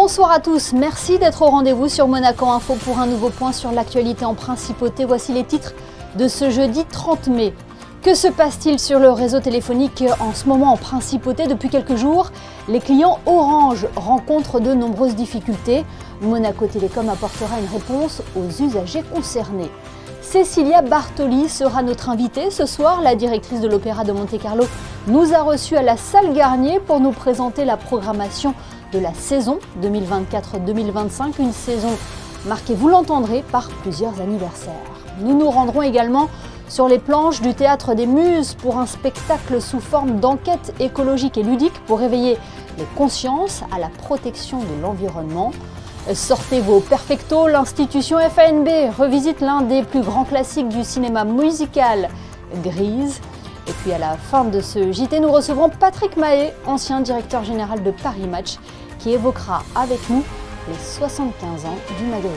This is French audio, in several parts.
Bonsoir à tous, merci d'être au rendez-vous sur Monaco Info pour un nouveau point sur l'actualité en principauté. Voici les titres de ce jeudi 30 mai. Que se passe-t-il sur le réseau téléphonique en ce moment en principauté? Depuis quelques jours, les clients Orange rencontrent de nombreuses difficultés. Monaco Télécom apportera une réponse aux usagers concernés. Cécilia Bartoli sera notre invitée ce soir. La directrice de l'Opéra de Monte-Carlo nous a reçus à la salle Garnier pour nous présenter la programmation de la saison 2024-2025, une saison marquée, vous l'entendrez, par plusieurs anniversaires. Nous nous rendrons également sur les planches du Théâtre des Muses pour un spectacle sous forme d'enquête écologique et ludique pour éveiller les consciences à la protection de l'environnement. Sortez vos perfectos, l'institution FANB revisite l'un des plus grands classiques du cinéma musical, Grise. Et puis à la fin de ce JT, nous recevrons Patrick Mahé, ancien directeur général de Paris Match, qui évoquera avec nous les 75 ans du magazine.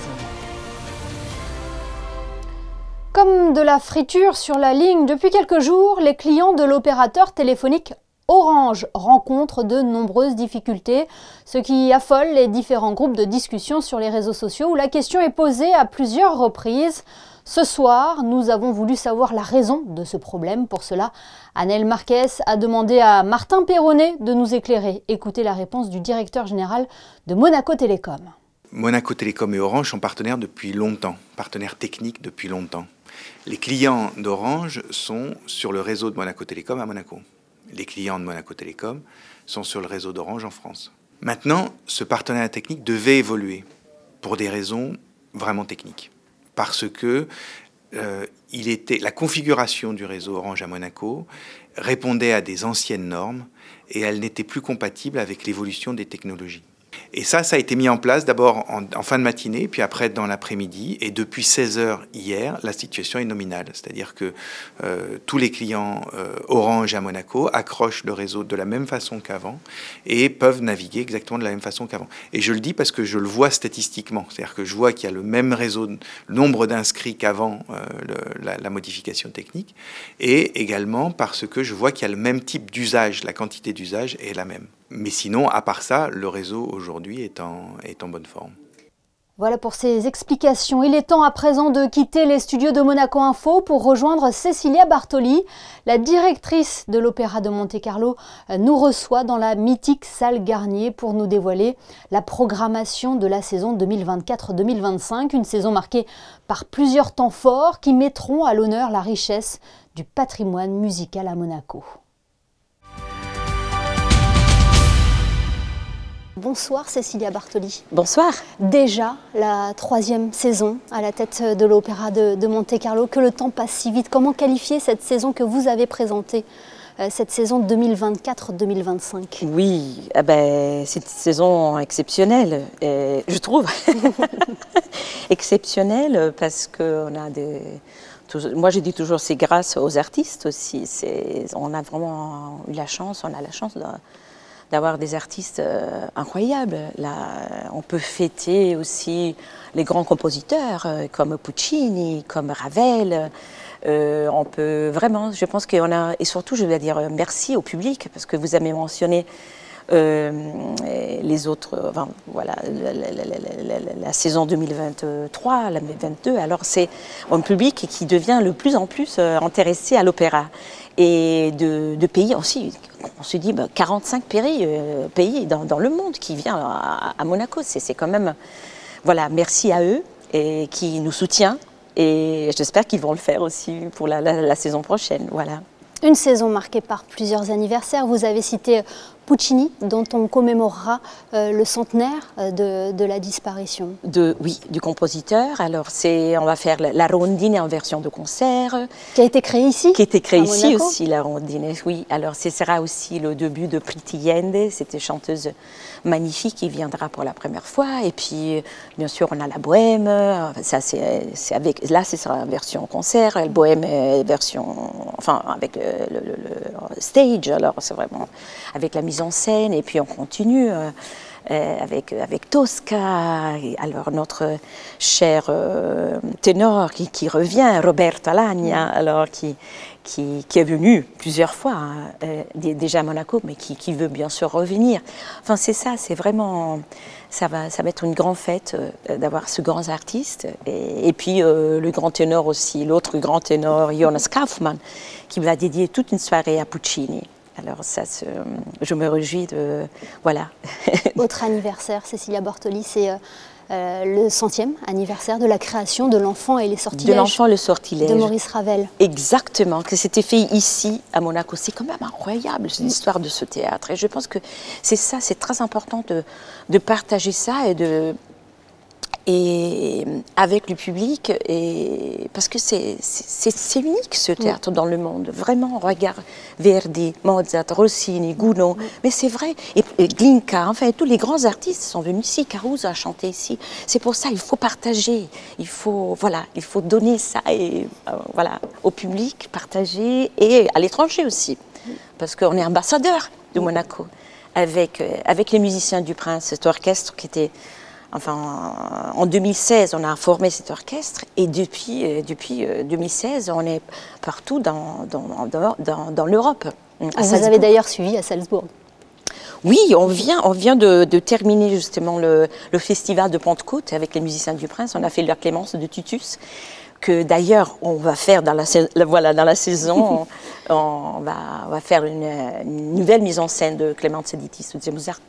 Comme de la friture sur la ligne, depuis quelques jours, les clients de l'opérateur téléphonique Orange rencontrent de nombreuses difficultés, ce qui affole les différents groupes de discussion sur les réseaux sociaux où la question est posée à plusieurs reprises. Ce soir, nous avons voulu savoir la raison de ce problème. Pour cela, Annelle Marquez a demandé à Martin Perronnet de nous éclairer. Écoutez la réponse du directeur général de Monaco Télécom. Monaco Télécom et Orange sont partenaires depuis longtemps, partenaires techniques depuis longtemps. Les clients d'Orange sont sur le réseau de Monaco Télécom à Monaco. Les clients de Monaco Télécom sont sur le réseau d'Orange en France. Maintenant, ce partenariat technique devait évoluer pour des raisons vraiment techniques. Parce que la configuration du réseau Orange à Monaco répondait à des anciennes normes et elle n'était plus compatible avec l'évolution des technologies. Et ça a été mis en place d'abord en fin de matinée, puis après dans l'après-midi. Et depuis 16 h hier, la situation est nominale. C'est-à-dire que tous les clients Orange à Monaco accrochent le réseau de la même façon qu'avant et peuvent naviguer exactement de la même façon qu'avant. Et je le dis parce que je le vois statistiquement. C'est-à-dire que je vois qu'il y a le même réseau, le nombre d'inscrits qu'avant la modification technique. Et également parce que je vois qu'il y a le même type d'usage, la quantité d'usage est la même. Mais sinon, à part ça, le réseau aujourd'hui est en bonne forme. Voilà pour ces explications. Il est temps à présent de quitter les studios de Monaco Info pour rejoindre Cécilia Bartoli. La directrice de l'Opéra de Monte-Carlo nous reçoit dans la mythique salle Garnier pour nous dévoiler la programmation de la saison 2024-2025. Une saison marquée par plusieurs temps forts qui mettront à l'honneur la richesse du patrimoine musical à Monaco. Bonsoir Cécilia Bartoli. Bonsoir. Déjà la 3e saison à la tête de l'Opéra de Monte-Carlo. Que le temps passe si vite. Comment qualifier cette saison que vous avez présentée, cette saison 2024-2025? Oui, c'est une saison exceptionnelle, je trouve. Exceptionnelle parce qu'on a moi je dis toujours c'est grâce aux artistes aussi. On a vraiment eu la chance, d'avoir des artistes incroyables. Là, on peut fêter aussi les grands compositeurs comme Puccini, comme Ravel. On peut vraiment, je pense qu'on a, et surtout je dois dire merci au public parce que vous avez mentionné les autres, voilà, la saison 2023, la 2022. Alors c'est un public qui devient de plus en plus intéressé à l'opéra. Et de pays aussi, on se dit 45 pays dans le monde qui viennent à Monaco. C'est quand même, voilà, merci à eux et qui nous soutient. Et j'espère qu'ils vont le faire aussi pour la saison prochaine. Voilà. Une saison marquée par plusieurs anniversaires. Vous avez cité Puccini, dont on commémorera le centenaire de la disparition. Oui, du compositeur. Alors, on va faire la Rondine en version de concert. Qui a été créée ici? Qui a été créée ici aussi, la Rondine. Oui, alors ce sera aussi le début de Priti Yende, cette chanteuse magnifique qui viendra pour la première fois. Et puis, bien sûr, on a la Bohème. Ça, là, ce sera la version concert. La Bohème version, enfin, avec le stage. Alors, c'est vraiment avec la mise en scène. Et puis, on continue. avec Tosca, et alors notre cher ténor qui revient, Roberto Alagna, alors qui est venu plusieurs fois déjà à Monaco, mais qui veut bien sûr revenir. Enfin c'est ça, c'est vraiment, ça va être une grande fête d'avoir ce grand artiste. Et puis le grand ténor aussi, l'autre grand ténor, Jonas Kaufmann, qui va dédier toute une soirée à Puccini. Alors ça, je me réjouis de... Voilà. Autre anniversaire, Cecilia Bortoli, c'est le 100e anniversaire de la création de l'enfant et les sortilèges. De l'enfant et le sortilège. De Maurice Ravel. Exactement, que c'était fait ici, à Monaco. C'est quand même incroyable, l'histoire de ce théâtre. Et je pense que c'est ça, c'est très important de partager ça et avec le public, parce que c'est unique ce théâtre dans le monde. Vraiment, regarde Verdi, Mozart, Rossini, Gounod, mais c'est vrai. Et Glinka, enfin, tous les grands artistes sont venus ici. Caruso a chanté ici. C'est pour ça, il faut partager. Il faut donner ça voilà, au public, partager, et à l'étranger aussi. Parce qu'on est ambassadeur de Monaco. Avec les musiciens du Prince, cet orchestre qui était... Enfin, en 2016, on a formé cet orchestre et depuis 2016, on est partout dans l'Europe. Vous avez d'ailleurs suivi à Salzbourg. Oui, on vient de terminer justement le festival de Pentecôte avec les musiciens du Prince. On a fait la Clémence de Titus, que d'ailleurs on va faire dans la saison. on va faire une nouvelle mise en scène de Clémence de Titus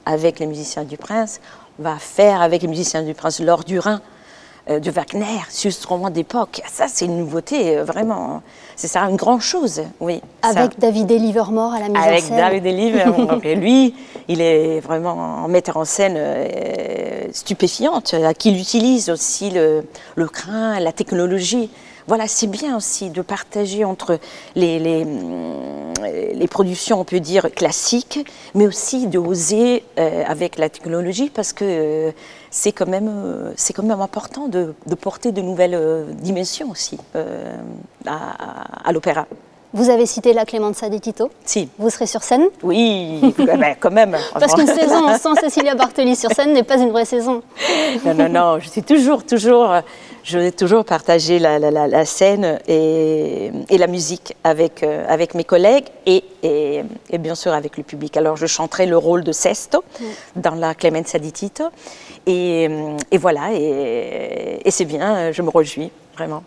avec les musiciens du Prince. On va faire avec les musiciens du Prince l'Or du Rhin de Wagner, sur ce roman d'époque. Ça, c'est une nouveauté, vraiment. C'est ça, une grande chose, oui. Avec ça. David Livermore à la mise en scène. Avec David Livermore. Et lui, il est vraiment un metteur en scène stupéfiante, qu'il utilise aussi le crin, la technologie. Voilà, c'est bien aussi de partager entre les productions, on peut dire, classiques, mais aussi de oser avec la technologie, parce que c'est quand même important de porter de nouvelles dimensions aussi à l'opéra. Vous avez cité la Clemenza di Tito. Si. Vous serez sur scène? Oui, quand même. Parce qu'une saison sans Cecilia Bartoli sur scène n'est pas une vraie saison. Non, je suis je vais toujours partager la scène et la musique avec mes collègues et bien sûr avec le public. Alors je chanterai le rôle de Sesto dans la Clemenza di Tito et voilà, et c'est bien, je me réjouis vraiment.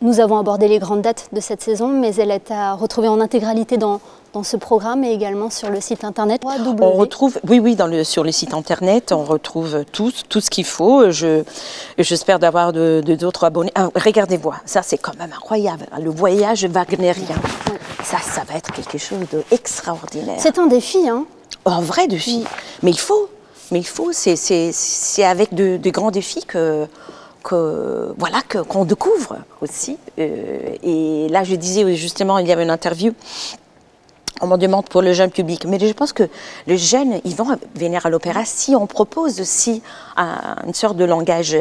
Nous avons abordé les grandes dates de cette saison, mais elle est à retrouver en intégralité dans ce programme et également sur le site internet. On retrouve, oui, sur le site internet, on retrouve tout ce qu'il faut. J'espère d'avoir d'autres abonnés. Ah, regardez-vous, ça c'est quand même incroyable, le voyage wagnérien. Ça va être quelque chose d'extraordinaire. C'est un défi, hein? Un vrai défi. Mais il faut, c'est avec de grands défis qu'on découvre aussi. Et là, je disais justement, il y avait une interview, on me demande pour le jeune public, mais je pense que les jeunes, ils vont venir à l'opéra si on propose aussi une sorte de langage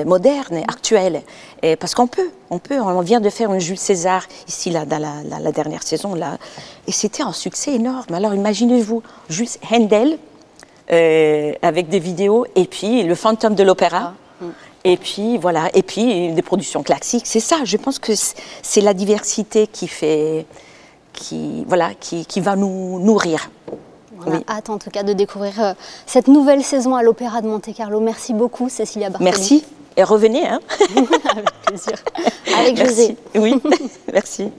moderne, actuel. Et parce qu'on on vient de faire une Jules César ici, là, dans la dernière saison, là, et c'était un succès énorme. Alors imaginez-vous, juste Handel, avec des vidéos, et puis le fantôme de l'opéra. Et puis voilà, et puis des productions classiques, c'est ça. Je pense que c'est la diversité qui va nous nourrir. On a hâte en tout cas de découvrir cette nouvelle saison à l'Opéra de Monte-Carlo. Merci beaucoup Cecilia Bartoli. Merci et revenez. Hein. Avec plaisir. Avec José. Oui, merci.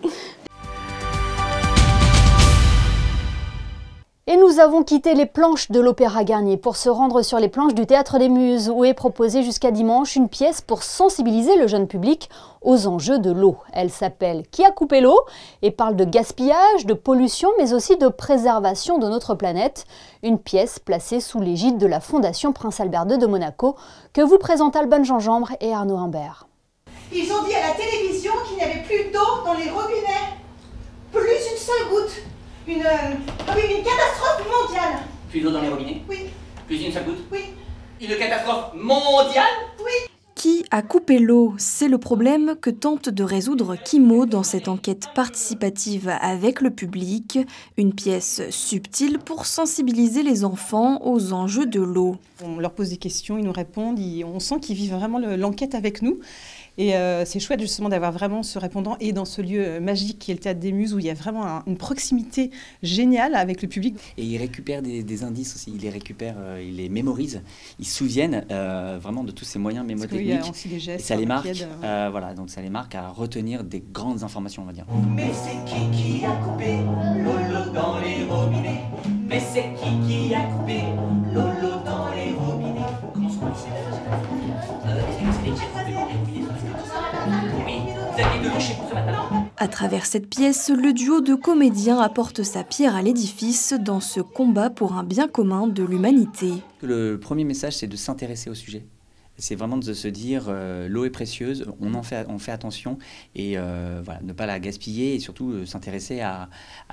Et nous avons quitté les planches de l'Opéra Garnier pour se rendre sur les planches du Théâtre des Muses, où est proposée jusqu'à dimanche une pièce pour sensibiliser le jeune public aux enjeux de l'eau. Elle s'appelle « Qui a coupé l'eau ?» et parle de gaspillage, de pollution, mais aussi de préservation de notre planète. Une pièce placée sous l'égide de la Fondation Prince Albert II de Monaco, que vous présentent Alban Gingembre et Arnaud Humbert. Ils ont dit à la télévision qu'il n'y avait plus d'eau dans les robinets. Plus une seule goutte. Une catastrophe mondiale. Plus d'eau dans les robinets? Oui. Plus une seule goutte? Oui. Une catastrophe mondiale? Oui. Qui a coupé l'eau? C'est le problème que tente de résoudre Kimo dans cette enquête participative avec le public. Une pièce subtile pour sensibiliser les enfants aux enjeux de l'eau. On leur pose des questions, ils nous répondent, on sent qu'ils vivent vraiment l'enquête avec nous. Et c'est chouette justement d'avoir vraiment ce répondant et dans ce lieu magique qui est le Théâtre des Muses où il y a vraiment une proximité géniale avec le public. Et ils récupèrent des indices aussi, ils les récupèrent, ils les mémorisent, ils se souviennent vraiment de tous ces moyens mémotechniques. Il y a aussi des gestes, et ça les marque, voilà, donc ça les marque à retenir des grandes informations, on va dire. Mais c'est qui a coupé l'eau dans les robinets? Mais c'est qui a coupé l'eau dans les robinets? Comment se dit? À travers cette pièce, le duo de comédiens apporte sa pierre à l'édifice dans ce combat pour un bien commun de l'humanité. Le premier message, c'est de s'intéresser au sujet. C'est vraiment de se dire l'eau est précieuse, on fait attention et voilà, ne pas la gaspiller et surtout s'intéresser à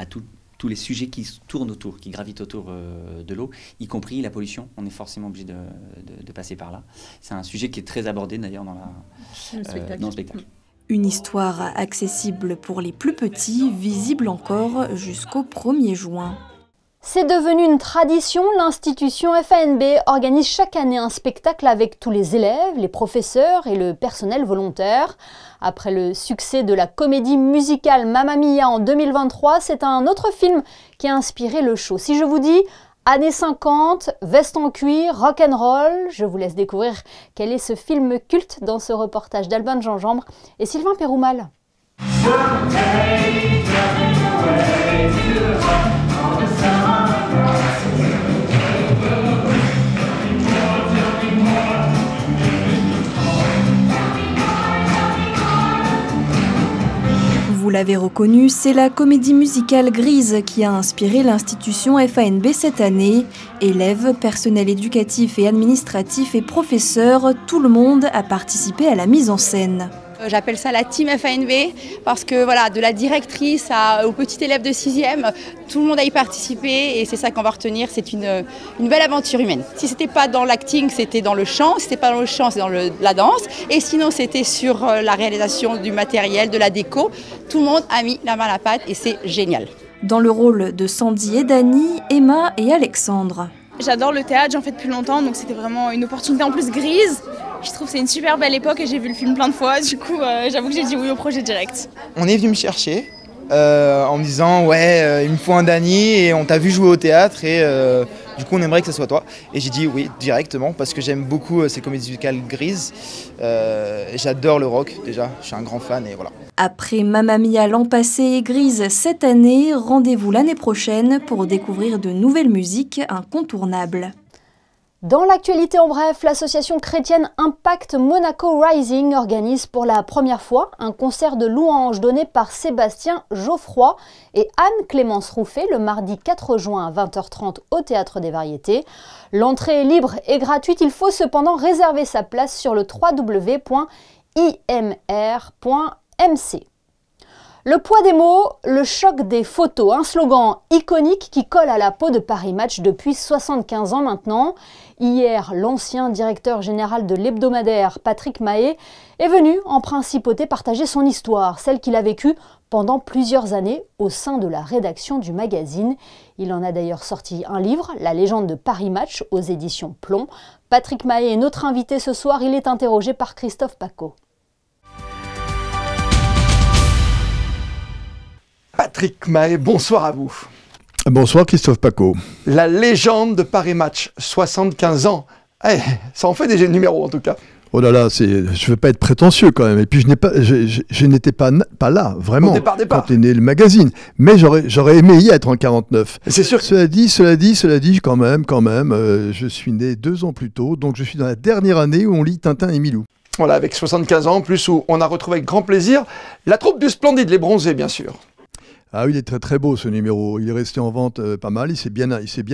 tous les sujets qui tournent autour, qui gravitent autour de l'eau, y compris la pollution. On est forcément obligé de passer par là. C'est un sujet qui est très abordé d'ailleurs dans le spectacle. Une histoire accessible pour les plus petits, visible encore jusqu'au 1er juin. C'est devenu une tradition, l'institution FANB organise chaque année un spectacle avec tous les élèves, les professeurs et le personnel volontaire. Après le succès de la comédie musicale Mamma Mia en 2023, c'est un autre film qui a inspiré le show. Si je vous dis années 50, veste en cuir, rock'n'roll, je vous laisse découvrir quel est ce film culte dans ce reportage d'Alban Gingembre et Sylvain Péroumal. Vous l'avez reconnu, c'est la comédie musicale Grise qui a inspiré l'institution FANB cette année. Élèves, personnel éducatif et administratif et professeurs, tout le monde a participé à la mise en scène. J'appelle ça la team FANB parce que voilà, de la directrice au petit élève de 6e, tout le monde a y participé et c'est ça qu'on va retenir, c'est une belle aventure humaine. Si c'était pas dans l'acting, c'était dans le chant, si c'était pas dans le chant, c'est dans la danse et sinon c'était sur la réalisation du matériel, de la déco. Tout le monde a mis la main à la pâte et c'est génial. Dans le rôle de Sandy et Dany, Emma et Alexandre. J'adore le théâtre, j'en fais depuis longtemps, donc c'était vraiment une opportunité en plus grise. Je trouve que c'est une super belle époque et j'ai vu le film plein de fois, du coup j'avoue que j'ai dit oui au projet direct. On est venu me chercher en me disant ouais il me faut un Dany et on t'a vu jouer au théâtre et du coup on aimerait que ce soit toi. Et j'ai dit oui directement parce que j'aime beaucoup ces comédies musicales grises, j'adore le rock déjà, je suis un grand fan et voilà. Après Mamma Mia l'an passé et Grise cette année, rendez-vous l'année prochaine pour découvrir de nouvelles musiques incontournables. Dans l'actualité en bref, l'association chrétienne Impact Monaco Rising organise pour la première fois un concert de louanges donné par Sébastien Geoffroy et Anne-Clémence Rouffet le mardi 4 juin à 20h30 au Théâtre des Variétés. L'entrée est libre et gratuite, il faut cependant réserver sa place sur le www.imr.mc. Le poids des mots, le choc des photos, un slogan iconique qui colle à la peau de Paris Match depuis 75 ans maintenant. Hier, l'ancien directeur général de l'hebdomadaire, Patrick Mahé, est venu en principauté partager son histoire, celle qu'il a vécue pendant plusieurs années au sein de la rédaction du magazine. Il en a d'ailleurs sorti un livre, La légende de Paris Match, aux éditions Plomb. Patrick Mahé est notre invité ce soir, il est interrogé par Christophe Paco. Patrick Mahé, bonsoir à vous. Bonsoir Christophe Paco. La légende de Paris Match, 75 ans. Ça en fait déjà le numéro en tout cas. Oh là là, je ne veux pas être prétentieux quand même. Et puis je n'étais pas là, vraiment, quand est né le magazine. Mais j'aurais aimé y être en 49. C'est sûr. Cela dit, quand même, je suis né 2 ans plus tôt. Donc je suis dans la dernière année où on lit Tintin et Milou. Voilà, avec 75 ans en plus, où on a retrouvé avec grand plaisir la troupe du Splendide, les Bronzés bien sûr. Ah oui, il est très très beau ce numéro. Il est resté en vente pas mal. Il s'est bien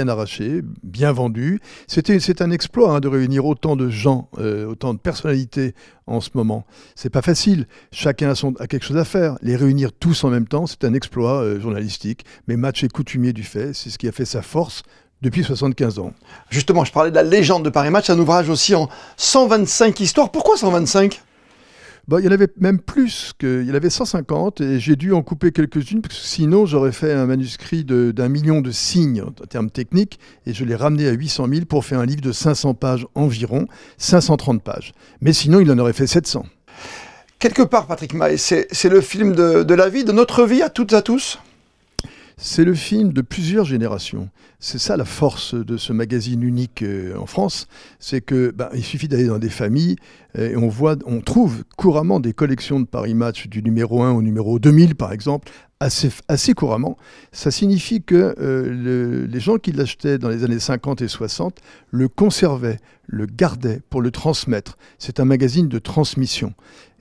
arraché, bien vendu. C'est un exploit de réunir autant de gens, autant de personnalités en ce moment. C'est pas facile. Chacun a quelque chose à faire. Les réunir tous en même temps, c'est un exploit journalistique. Mais Match est coutumier du fait. C'est ce qui a fait sa force depuis 75 ans. Justement, je parlais de la légende de Paris Match, un ouvrage aussi en 125 histoires. Pourquoi 125 ? Il y en avait même plus, il y en avait 150 et j'ai dû en couper quelques-unes parce que sinon j'aurais fait un manuscrit d'1 million de signes en termes techniques et je l'ai ramené à 800 000 pour faire un livre de 500 pages environ, 530 pages. Mais sinon il en aurait fait 700. Quelque part, Patrick Mahé, c'est le film de la vie, de notre vie à toutes et à tous ? C'est le film de plusieurs générations. C'est ça la force de ce magazine unique en France, c'est que il suffit d'aller dans des familles et on trouve couramment des collections de Paris Match du numéro 1 au numéro 2000 par exemple, assez couramment. Ça signifie que les gens qui l'achetaient dans les années 50 et 60 le conservaient, le gardaient pour le transmettre. C'est un magazine de transmission.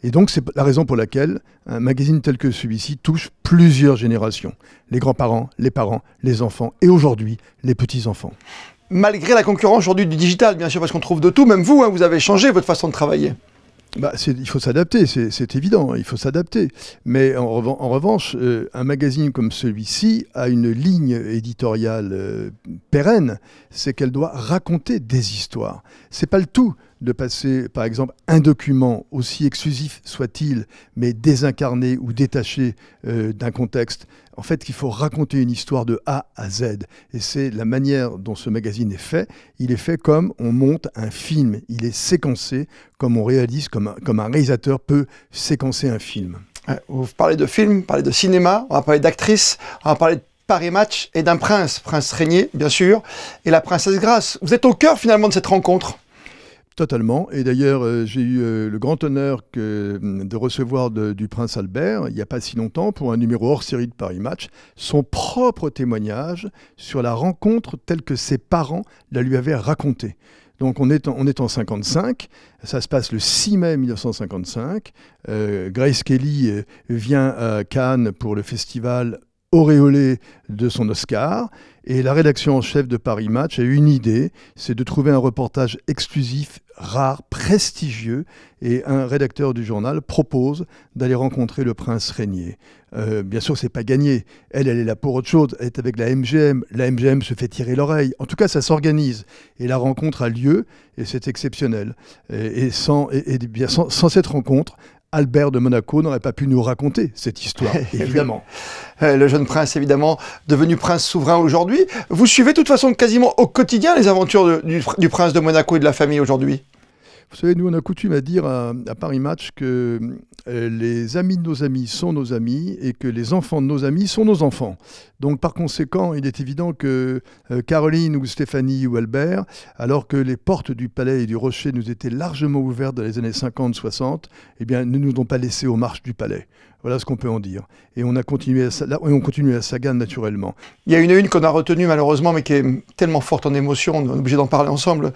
Et donc, c'est la raison pour laquelle un magazine tel que celui-ci touche plusieurs générations. Les grands-parents, les parents, les enfants et aujourd'hui, les petits-enfants. Malgré la concurrence aujourd'hui du digital, bien sûr, parce qu'on trouve de tout, même vous, vous avez changé votre façon de travailler. Il faut s'adapter, c'est évident, il faut s'adapter. Mais en revanche, un magazine comme celui-ci a une ligne éditoriale pérenne, c'est qu'elle doit raconter des histoires. C'est pas le tout de passer, par exemple, un document, aussi exclusif soit-il, mais désincarné ou détaché d'un contexte. En fait, il faut raconter une histoire de A à Z. Et c'est la manière dont ce magazine est fait. Il est fait comme on monte un film. Il est séquencé comme on réalise, comme un réalisateur peut séquencer un film. Vous parlez de film, vous parlez de cinéma, on va parler d'actrice, on va parler de Paris Match et d'un prince, Prince Régnier, bien sûr, et la princesse Grace. Vous êtes au cœur, finalement, de cette rencontre. Totalement. Et d'ailleurs, j'ai eu le grand honneur de recevoir du prince Albert, il n'y a pas si longtemps, pour un numéro hors série de Paris Match, son propre témoignage sur la rencontre telle que ses parents la lui avaient racontée. Donc on est en 55, ça se passe le 6 mai 1955. Grace Kelly vient à Cannes pour le festival auréolé de son Oscar. Et la rédaction en chef de Paris Match a eu une idée, c'est de trouver un reportage exclusif, rare, prestigieux. Et un rédacteur du journal propose d'aller rencontrer le prince Régnier. Bien sûr, c'est pas gagné. Elle est là pour autre chose. Elle est avec la MGM. La MGM se fait tirer l'oreille. En tout cas, ça s'organise. Et la rencontre a lieu et c'est exceptionnel. Et sans cette rencontre, Albert de Monaco n'aurait pas pu nous raconter cette histoire, évidemment. Le jeune prince, évidemment, devenu prince souverain aujourd'hui. Vous suivez de toute façon quasiment au quotidien les aventures du prince de Monaco et de la famille aujourd'hui. Vous savez, nous, on a coutume à dire à Paris Match que les amis de nos amis sont nos amis et que les enfants de nos amis sont nos enfants. Donc, par conséquent, il est évident que Caroline ou Stéphanie ou Albert, alors que les portes du palais et du rocher nous étaient largement ouvertes dans les années 50-60, eh bien, ne nous ont pas laissés aux marches du palais. Voilà ce qu'on peut en dire. Et on continue à Sagan naturellement. Il y a une qu'on a retenue malheureusement, mais qui est tellement forte en émotion, on est obligé d'en parler ensemble.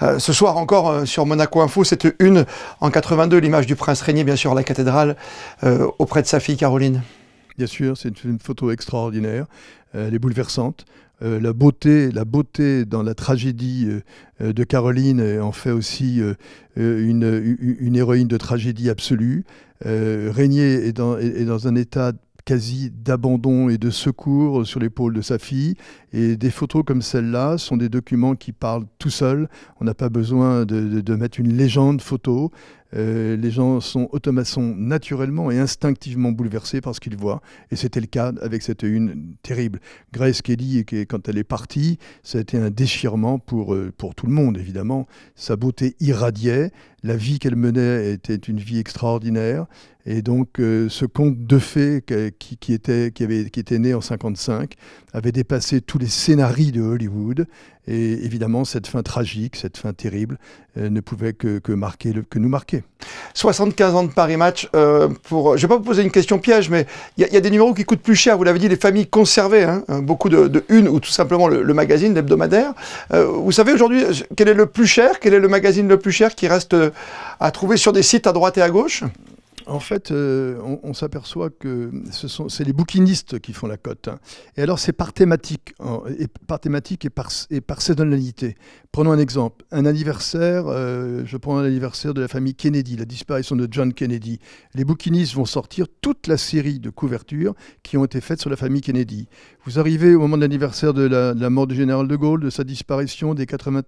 Ce soir encore sur Monaco Info, cette une en 82, l'image du prince Régnier, bien sûr, à la cathédrale, auprès de sa fille Caroline. Bien sûr, c'est une photo extraordinaire, elle est bouleversante. La beauté dans la tragédie de Caroline en fait aussi une héroïne de tragédie absolue. Régnier est dans un état quasi d'abandon et de secours sur l'épaule de sa fille. Et des photos comme celle-là sont des documents qui parlent tout seuls. On n'a pas besoin de mettre une légende photo. Les gens sont naturellement et instinctivement bouleversés par ce qu'ils voient. Et c'était le cas avec cette une terrible. Grace Kelly, quand elle est partie, ça a été un déchirement pour tout le monde, évidemment. Sa beauté irradiait. La vie qu'elle menait était une vie extraordinaire. Et donc, ce conte de fées qui était né en 1955 avait dépassé tous les scénarios de Hollywood. Et évidemment, cette fin tragique, cette fin terrible, ne pouvait que nous marquer. 75 ans de Paris Match. Je ne vais pas vous poser une question piège, mais il y a des numéros qui coûtent plus cher. Vous l'avez dit, les familles conservées, beaucoup de une ou tout simplement le magazine, l'hebdomadaire. Vous savez aujourd'hui quel est le plus cher, quel est le magazine le plus cher qui reste à trouver sur des sites à droite et à gauche ? En fait, on s'aperçoit que c'est les bouquinistes qui font la cote. Hein. Et alors, c'est par thématique, et par saisonnalité. Prenons un exemple. Un anniversaire, je prends l'anniversaire de la famille Kennedy, la disparition de John Kennedy. Les bouquinistes vont sortir toute la série de couvertures qui ont été faites sur la famille Kennedy. Vous arrivez au moment de l'anniversaire de la mort du général de Gaulle, de sa disparition, des 80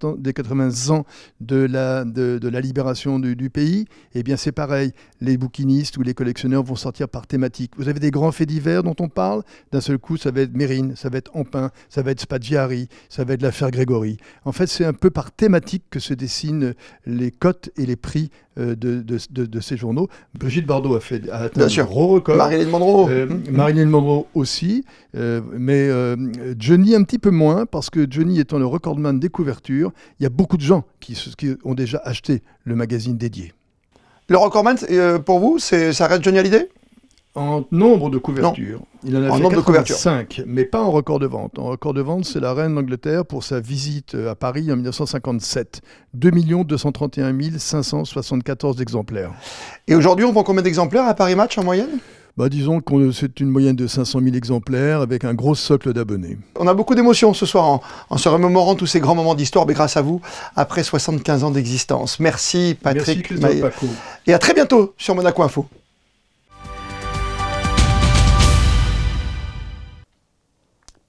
ans de la libération du pays. Eh bien, c'est pareil. Les bouquinistes ou les collectionneurs vont sortir par thématique. Vous avez des grands faits divers dont on parle. D'un seul coup, ça va être Mérine, ça va être Empain, ça va être Spaggiari, ça va être l'affaire Grégory. En fait, c'est un peu par thématique que se dessinent les cotes et les prix de ces journaux. Brigitte Bardot a atteint un gros record. Marilyn Monroe. Marilyn Monroe aussi. Mais Johnny un petit peu moins, parce que Johnny étant le recordman des couvertures, il y a beaucoup de gens qui ont déjà acheté le magazine dédié. Le recordman, pour vous, ça reste Johnny Hallyday? En nombre de couvertures. Il en a fait 85, mais pas en record de vente. En record de vente, c'est la reine d'Angleterre pour sa visite à Paris en 1957. 2 231 574 exemplaires. Et aujourd'hui, on vend combien d'exemplaires à Paris Match en moyenne? Disons que c'est une moyenne de 500 000 exemplaires avec un gros socle d'abonnés. On a beaucoup d'émotions ce soir en se remémorant tous ces grands moments d'histoire, mais grâce à vous, après 75 ans d'existence. Merci Patrick. Merci Paco. Et à très bientôt sur Monaco Info.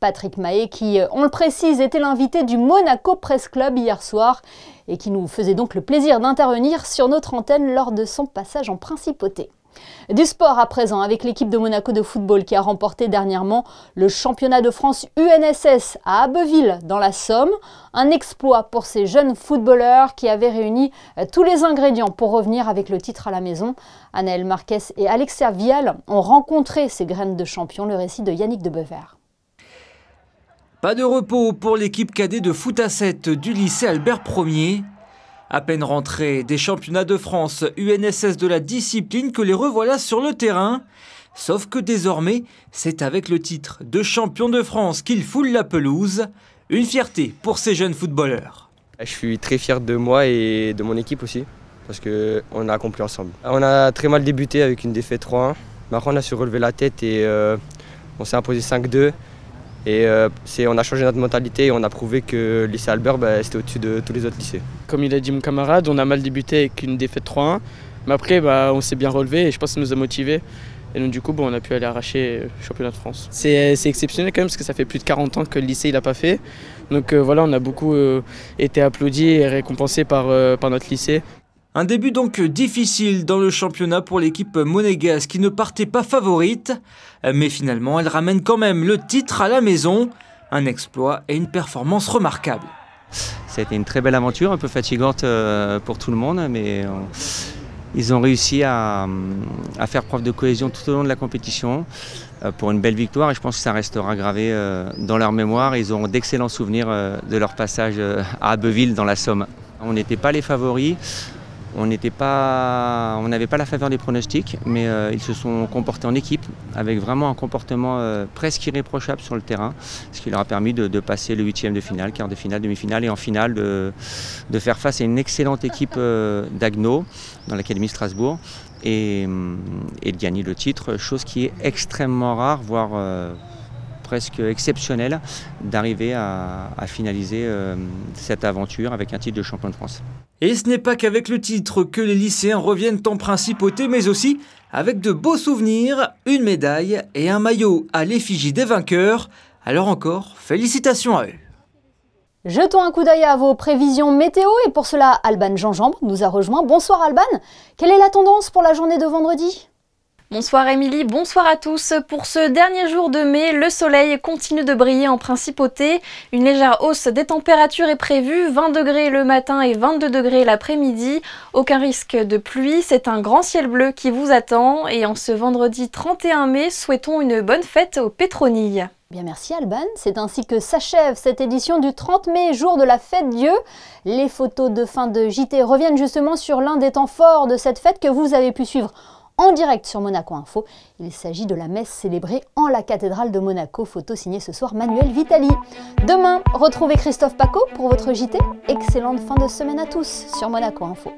Patrick Mahé qui, on le précise, était l'invité du Monaco Press Club hier soir et qui nous faisait donc le plaisir d'intervenir sur notre antenne lors de son passage en principauté. Du sport à présent avec l'équipe de Monaco de football qui a remporté dernièrement le championnat de France UNSS à Abbeville dans la Somme. Un exploit pour ces jeunes footballeurs qui avaient réuni tous les ingrédients pour revenir avec le titre à la maison. Anaël Marquez et Alexia Vial ont rencontré ces graines de champions. Le récit de Yannick de Bever. Pas de repos pour l'équipe cadet de foot à 7 du lycée Albert Ier. À peine rentrés des championnats de France UNSS de la discipline que les revoilà sur le terrain. Sauf que désormais, c'est avec le titre de champion de France qu'ils foulent la pelouse. Une fierté pour ces jeunes footballeurs. Je suis très fier de moi et de mon équipe aussi, parce qu'on a accompli ensemble. On a très mal débuté avec une défaite 3-1, mais après on a su relever la tête et on s'est imposé 5-2. Et on a changé notre mentalité et on a prouvé que le lycée Albert, c'était au-dessus de tous les autres lycées. Comme il a dit mon camarade, on a mal débuté avec une défaite 3-1. Mais après, on s'est bien relevé et je pense que ça nous a motivés. Et donc du coup, on a pu aller arracher le championnat de France. C'est exceptionnel quand même parce que ça fait plus de 40 ans que le lycée n'a pas fait. Donc voilà, on a beaucoup été applaudis et récompensés par notre lycée. Un début donc difficile dans le championnat pour l'équipe monégasque qui ne partait pas favorite. Mais finalement, elle ramène quand même le titre à la maison. Un exploit et une performance remarquable. Ça a été une très belle aventure, un peu fatigante pour tout le monde, mais ils ont réussi à faire preuve de cohésion tout au long de la compétition pour une belle victoire. Et je pense que ça restera gravé dans leur mémoire. Ils auront d'excellents souvenirs de leur passage à Abbeville dans la Somme. On n'était pas les favoris. On n'avait pas la faveur des pronostics, mais ils se sont comportés en équipe avec vraiment un comportement presque irréprochable sur le terrain, ce qui leur a permis de passer le 8e de finale, quart de finale, demi-finale et en finale de faire face à une excellente équipe d'Agno dans l'Académie Strasbourg et de gagner le titre, chose qui est extrêmement rare, voire presque exceptionnel d'arriver à finaliser cette aventure avec un titre de champion de France. Et ce n'est pas qu'avec le titre que les lycéens reviennent en principauté, mais aussi avec de beaux souvenirs, une médaille et un maillot à l'effigie des vainqueurs. Alors encore, félicitations à eux. Jetons un coup d'œil à vos prévisions météo et pour cela, Alban Jean-Jambe nous a rejoint. Bonsoir Alban, quelle est la tendance pour la journée de vendredi ? Bonsoir Émilie, bonsoir à tous. Pour ce dernier jour de mai, le soleil continue de briller en principauté. Une légère hausse des températures est prévue, 20 degrés le matin et 22 degrés l'après-midi. Aucun risque de pluie, c'est un grand ciel bleu qui vous attend. Et en ce vendredi 31 mai, souhaitons une bonne fête aux Pétronilles. Bien, merci Alban. C'est ainsi que s'achève cette édition du 30 mai, jour de la fête Dieu. Les photos de fin de JT reviennent justement sur l'un des temps forts de cette fête que vous avez pu suivre en direct sur Monaco Info. Il s'agit de la messe célébrée en la cathédrale de Monaco. Photo signée ce soir Manuel Vitali. Demain, retrouvez Christophe Paco pour votre JT. Excellente fin de semaine à tous sur Monaco Info.